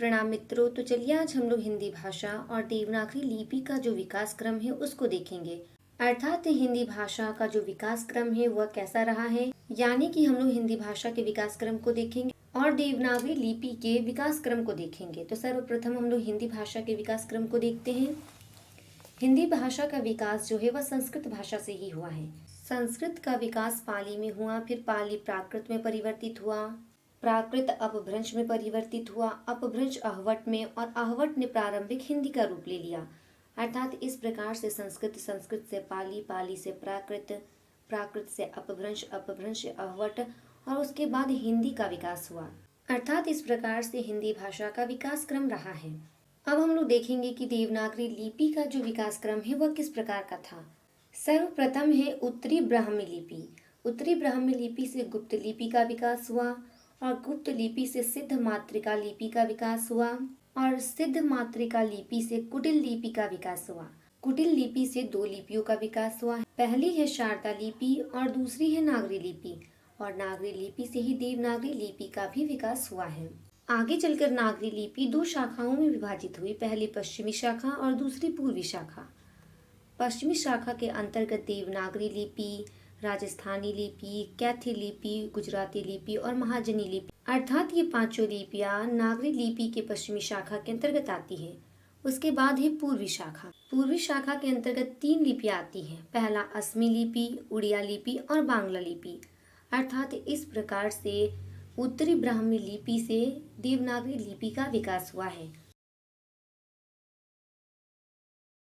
प्रणाम मित्रों। तो चलिए आज हम लोग हिंदी भाषा और देवनागरी लिपि का जो विकास क्रम है उसको देखेंगे। अर्थात हिंदी भाषा का जो विकास क्रम है वह कैसा रहा है, यानी कि हम लोग हिंदी भाषा के विकास क्रम को देखेंगे और देवनागरी लिपि के विकास क्रम को देखेंगे। तो सर्वप्रथम हम लोग हिंदी भाषा के विकास क्रम को देखते हैं। हिंदी भाषा का विकास जो है वह संस्कृत भाषा से ही हुआ है। संस्कृत का विकास पाली में हुआ, फिर पाली प्राकृत में परिवर्तित हुआ, प्राकृत अपभ्रंश में परिवर्तित हुआ, अपभ्रंश आहवट में और आहवट ने प्रारंभिक हिंदी का रूप ले लिया। अर्थात इस प्रकार से संस्कृत, संस्कृत से पाली, पाली से प्राकृत, प्राकृत से अपभ्रंश, अपभ्रंश से आहवट और उसके बाद हिंदी का विकास हुआ। अर्थात इस प्रकार से हिंदी भाषा का विकास क्रम रहा है। अब हम लोग देखेंगे कि देवनागरी लिपि का जो विकास क्रम है वह किस प्रकार का था। सर्वप्रथम है उत्तरी ब्राह्मी लिपि। उत्तरी ब्राह्मी लिपि से गुप्त लिपि का विकास हुआ और गुप्त लिपि से सिद्ध मातृका लिपि का विकास हुआ और सिद्ध मातृका लिपि से कुटिल लिपि का विकास हुआ। कुटिल लिपि से दो लिपियों का विकास हुआ। पहली है शारदा लिपि और दूसरी है नागरी लिपि, और नागरी लिपि से ही देवनागरी लिपि का भी विकास हुआ है। आगे चलकर नागरी लिपि दो शाखाओं में विभाजित हुई, पहली पश्चिमी शाखा और दूसरी पूर्वी शाखा। पश्चिमी शाखा के अंतर्गत देवनागरी लिपि, राजस्थानी लिपि, कैथी लिपि, गुजराती लिपि और महाजनी लिपि, अर्थात ये पांचों लिपियां नागरी लिपि के पश्चिमी शाखा के अंतर्गत आती है। उसके बाद है पूर्वी शाखा। पूर्वी शाखा के अंतर्गत तीन लिपियां आती हैं। पहला असमी लिपि, उड़िया लिपि और बांग्ला लिपि। अर्थात इस प्रकार से उत्तरी ब्राह्मी लिपि से देवनागरी लिपि का विकास हुआ है।